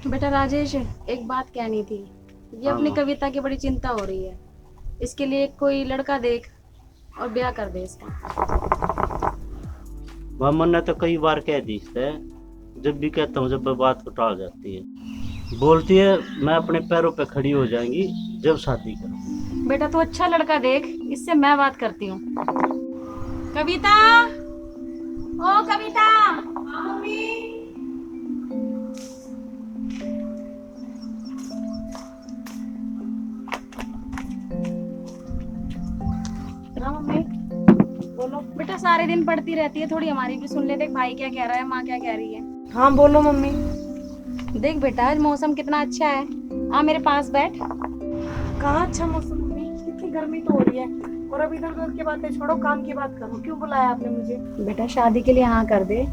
बेटा राजेश, एक बात कहनी थी। ये हाँ अपनी माँ। कविता की बड़ी चिंता हो रही है। इसके लिए कोई लड़का देख और ब्याह कर दे इसका। माँ मैंने तो कई बार कह दी है। जब भी कहता हूँ जब वह बात को टाल जाती है। बोलती है मैं अपने पैरों पे खड़ी हो जाएंगी जब शादी करूँ। बेटा तू अच्छा लड़का देख, इससे मैं बात करती हूँ। कविता, ओ कविता। हाँ मम्मी। हाँ मम्मी। बोलो। बेटा सारे दिन पढ़ती रहती है, थोड़ी हमारी भी सुन ले। देख भाई क्या कह रहा है, माँ क्या कह रही है। हाँ बोलो मम्मी। देख बेटा आज मौसम कितना अच्छा है। आ मेरे पास बैठ। कहाँ अच्छा मौसम मम्मी, कितनी गर्मी तो हो रही है। और अब इधर उधर की बातें छोड़ो, काम की बात करो। क्यों बुलाया आपने मुझे? बेटा शादी के लिए हाँ कर दे।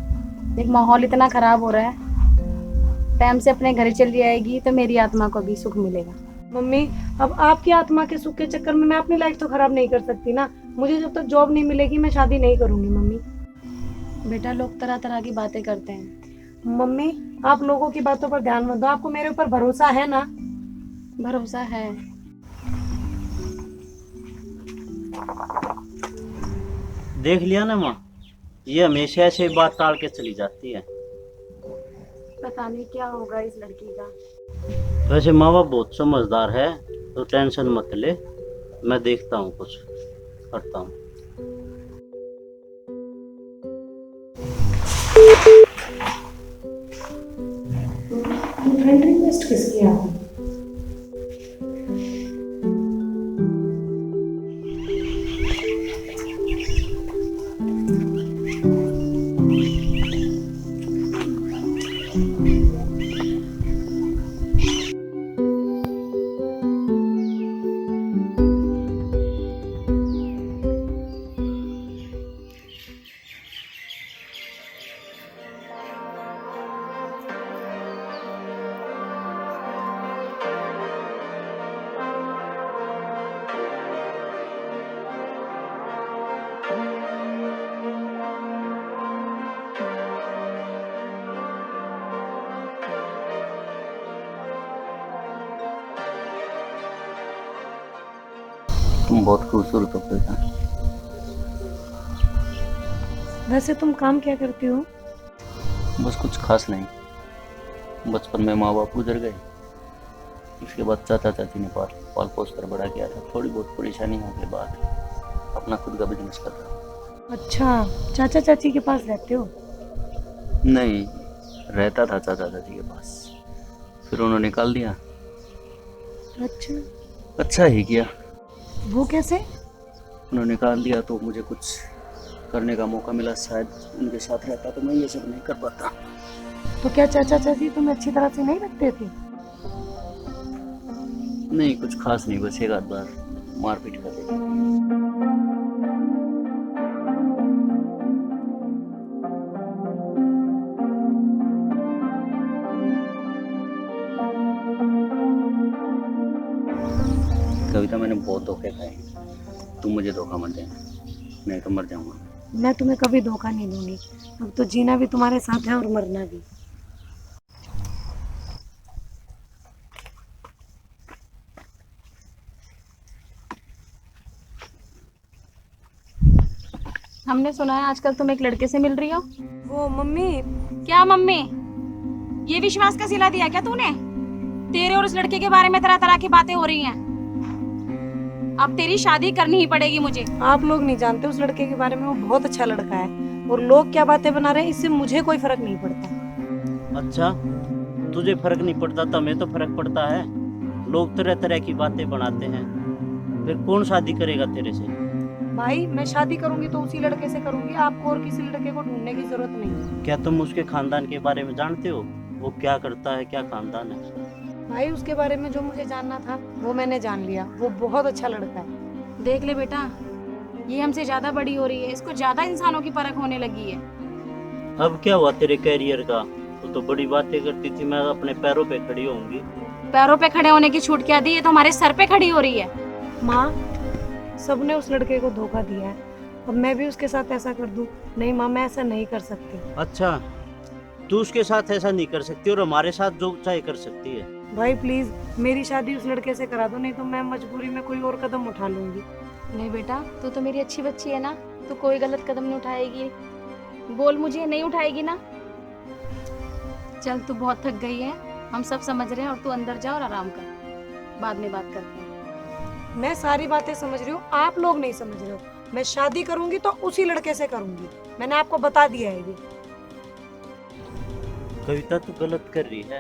देख माहौल इतना खराब हो रहा है। टाइम से अपने घर चली आएगी तो मेरी आत्मा को भी सुख मिलेगा। मम्मी, अब आपकी आत्मा के सुख के चक्कर में मैं अपनी लाइफ तो खराब नहीं कर सकती ना। मुझे जब तक जॉब नहीं मिलेगी मैं शादी नहीं करूंगी मम्मी। बेटा लोग तरह तरह की बातें करते हैं। मम्मी, आप लोगों की बातों पर ध्यान मत दो। आपको मेरे ऊपर भरोसा है ना? भरोसा है। देख लिया ना माँ, ये हमेशा ऐसे ही बात टाल के चली जाती है। पता नहीं क्या होगा इस लड़की का। वैसे माँ बाप बहुत समझदार है, तो टेंशन मत ले। मैं देखता हूँ कुछ करता हूँ। फ्रेंड रिक्वेस्ट किसकी है? तुम बहुत खूबसूरत हो बेटा। वैसे तुम काम क्या करती हो? बस कुछ खास नहीं। बचपन में माँ बाप गुजर गए। उसके बाद चाचा चाची ने पाल पाल पोस कर बड़ा किया था। थोड़ी बहुत परेशानियों के बाद अपना खुद का बिजनेस कर रहा हूँ। अच्छा, चाचा चाची के पास रहते हो? नहीं, रहता था चाचा चाची के पास, फिर उन्होंने निकाल दिया। अच्छा, अच्छा ही किया। वो कैसे? उन्होंने निकाल दिया तो मुझे कुछ करने का मौका मिला। शायद उनके साथ रहता तो मैं ये सब नहीं कर पाता। तो क्या चाचा चाची तुम्हें अच्छी तरह से नहीं रखते थे? नहीं, कुछ खास नहीं, बस एक आध बार मारपीट कर दी। कविता, मैंने बहुत धोखे खाए। तुम मुझे धोखा मत देना, नहीं तो मर जाऊंगा। मैं तुम्हें कभी धोखा नहीं दूंगी। अब तो जीना भी तुम्हारे साथ है और मरना भी। हमने सुना है आजकल तुम एक लड़के से मिल रही हो। वो मम्मी, क्या मम्मी? ये विश्वास का सिला दिया क्या तूने? तेरे और उस लड़के के बारे में तरह तरह की बातें हो रही हैं। अब तेरी शादी करनी ही पड़ेगी मुझे। आप लोग नहीं जानते उस लड़के के बारे में। वो बहुत अच्छा लड़का है और लोग क्या बातें बना रहे हैं इससे मुझे कोई फर्क नहीं पड़ता। अच्छा, तुझे फर्क नहीं पड़ता तो हमें तो फर्क पड़ता है। लोग तरह तरह की बातें बनाते हैं, फिर कौन शादी करेगा तेरे से? भाई, मैं शादी करूंगी तो उसी लड़के से करूंगी। आपको और किसी लड़के को ढूंढने की जरूरत नहीं है। क्या तुम उसके खानदान के बारे में जानते हो? वो क्या करता है, क्या खानदान है? भाई, उसके बारे में जो मुझे जानना था वो मैंने जान लिया। वो बहुत अच्छा लड़का है। देख ले बेटा, ये हमसे ज्यादा बड़ी हो रही है, इसको ज्यादा इंसानों की परख होने लगी है। अब क्या हुआ तेरे कैरियर का? तो बड़ी बातें करती थी मैं अपने पैरों पे खड़ी होंगी। पैरों पे खड़े होने की छूट क्या दी? ये तो हमारे सर पे खड़ी हो रही है। माँ, सबने उस लड़के को धोखा दिया है। अब मैं भी उसके साथ ऐसा कर दूं? नहीं माँ, मैं ऐसा नहीं कर सकती। अच्छा, तू उसके साथ ऐसा नहीं कर सकती और हमारे साथ जो चाहे कर सकती है। भाई प्लीज मेरी शादी उस लड़के से करा दो, नहीं तो मैं मजबूरी में कोई और कदम उठा लूंगी। नहीं बेटा, तू तो मेरी अच्छी बच्ची है ना, तू कोई गलत कदम नहीं उठाएगी। बोल मुझे, नहीं उठाएगी ना? चल, तू बहुत थक गई है, हम सब समझ रहे हैं, और तू अंदर जा और आराम कर, बाद में बात करते हैं। मैं सारी बातें समझ रही हूँ, आप लोग नहीं समझ रहे हो। मैं शादी करूंगी तो उसी लड़के से करूंगी, मैंने आपको बता दिया है ये। कविता तू गलत कर रही है।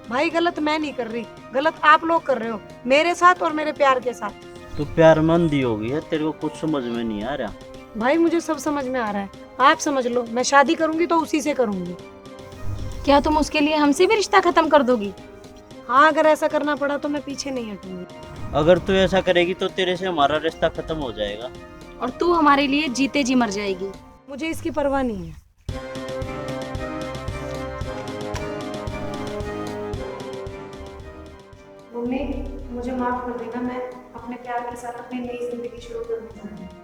भाई गलत मैं नहीं कर रही, गलत आप लोग कर रहे हो, मेरे साथ और मेरे प्यार के साथ। तू प्यार मंदी हो गई है, तेरे को कुछ समझ में नहीं आ रहा। भाई मुझे सब समझ में आ रहा है, आप समझ लो, मैं शादी करूंगी तो उसी से करूंगी। क्या तुम उसके लिए हमसे भी रिश्ता खत्म कर दोगी? हाँ, अगर ऐसा करना पड़ा तो मैं पीछे नहीं हटूंगी। अगर तू ऐसा करेगी तो तेरे से हमारा रिश्ता खत्म हो जाएगा। और तू हमारे लिए जीते जी मर जाएगी। मुझे इसकी परवाह नहीं है। मम्मी मुझे माफ कर देना, मैं अपने प्यार के साथ अपनी नई जिंदगी शुरू करने जा रही हूँ।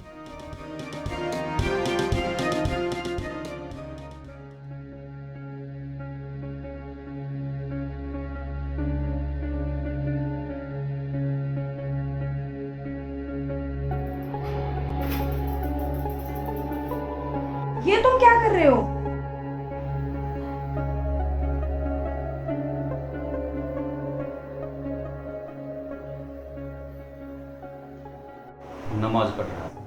ये तुम क्या कर रहे हो? नमाज पढ़ रहा था।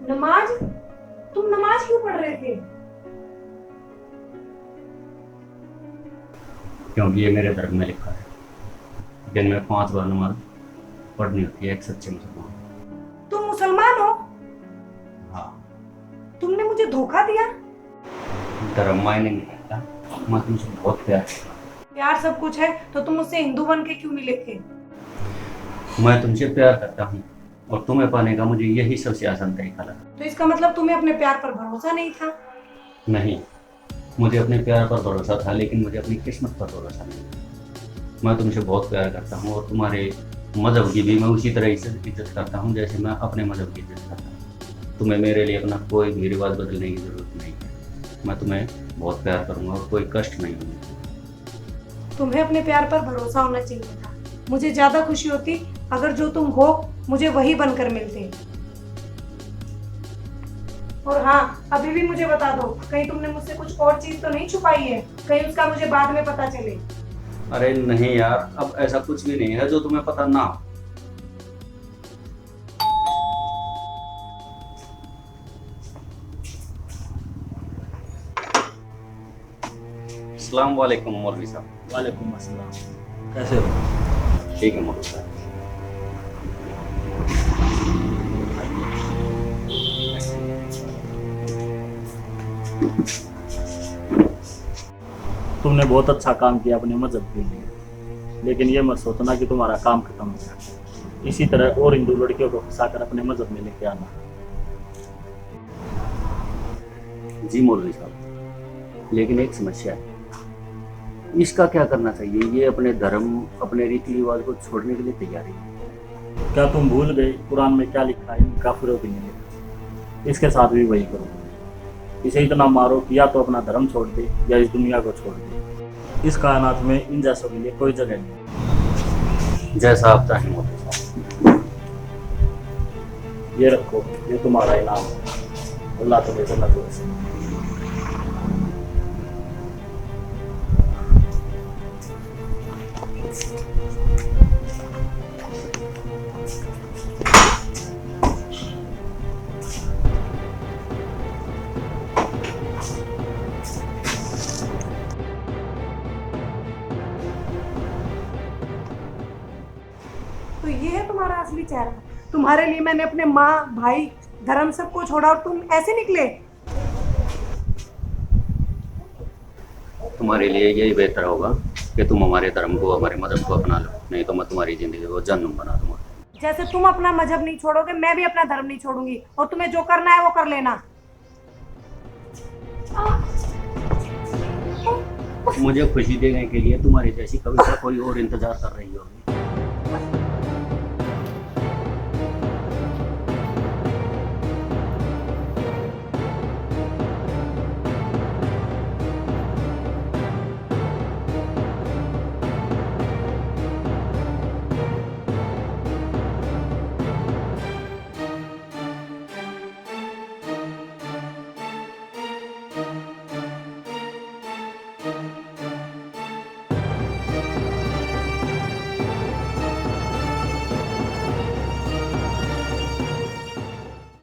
नमाज? तुम नमाज क्यों पढ़ रहे थे? क्योंकि ये मेरे धर्म में लिखा है, दिन में 5 बार नमाज पढ़नी होती है एक सच्चे मुसलमान। तुम मुसलमान हो? हाँ। तुमने मुझे धोखा दिया। धर्म मायने नहीं रखता, मैं तुमसे बहुत प्यार करता हूँ। प्यार सब कुछ है तो तुम मुझसे हिंदू बन के क्यों मिले थे? मैं तुमसे प्यार करता हूँ और तुम्हें पाने का मुझे यही सबसे आसान तरीका लगा। तो इसका मतलब तुम्हें अपने प्यार पर भरोसा नहीं था? नहीं, मुझे अपने प्यार पर भरोसा था, लेकिन मुझे अपनी किस्मत पर भरोसा नहीं था। मैं तुमसे बहुत प्यार करता हूँ और तुम्हारे मजहब की भी मैं उसी तरह इज्जत करता हूँ जैसे मैं अपने मजहब की इज्जत करता हूँ। तुम्हें मेरे लिए अपना कोई भी रिवाज बदलने की जरूरत नहीं है। मैं तुम्हें बहुत प्यार करूँगा और कोई कष्ट नहीं होगा। तुम्हें अपने प्यार पर भरोसा होना चाहिए था। मुझे ज्यादा खुशी होती अगर जो तुम हो मुझे वही बनकर मिलते। और हाँ, अभी भी मुझे बता दो, कहीं तुमने मुझसे कुछ और चीज तो नहीं छुपाई है, कहीं उसका मुझे बाद में पता चले। अरे नहीं यार, अब ऐसा कुछ भी नहीं है जो तुम्हें पता ना हो। अस्सलाम वालेकुम मौलवी साहब। वालेकुम अस्सलाम। कैसे हो? ठीक है मौलवी साहब। तुमने बहुत अच्छा काम किया अपने मजहब के लिए, लेकिन ये मत सोचना कि तुम्हारा काम खत्म हो गया। इसी तरह और हिंदू लड़कियों को फंसाकर अपने मजहब में लेके आना। जी मौलवी साहब, लेकिन एक समस्या है, इसका क्या करना चाहिए? ये अपने धर्म, अपने रीति रिवाज को छोड़ने के लिए तैयार है। क्या तुम भूल गए कुरान में क्या लिखा है? इन काफिरों के लिए इसके साथ भी वही करो। इसे इतना मारो कि या तो अपना धर्म छोड़ दे या इस दुनिया को छोड़ दे। इस कायनात में इन जैसों के लिए कोई जगह नहीं। जैसा आप चाहें मौलवी साहब। ये रखो, ये तुम्हारा इनाम है। अल्लाह तुम्हें जन्नत दें। तो ये है तुम्हारा असली चेहरा? तुम्हारे लिए मैंने अपने माँ, भाई, धर्म सबको छोड़ा और तुम ऐसे निकले? तुम्हारे लिए यही बेहतर होगा कि तुम हमारे धर्म को, हमारे मजहब को अपना लो, नहीं तो मैं तुम्हारी जिंदगी को जहन्नुम बना दूंगा। जैसे तुम अपना मजहब नहीं छोड़ोगे, मैं भी अपना धर्म नहीं छोड़ूंगी, और तुम्हें जो करना है वो कर लेना। मुझे खुशी देने के लिए तुम्हारी जैसी कविता कोई और इंतजार कर रही होगी।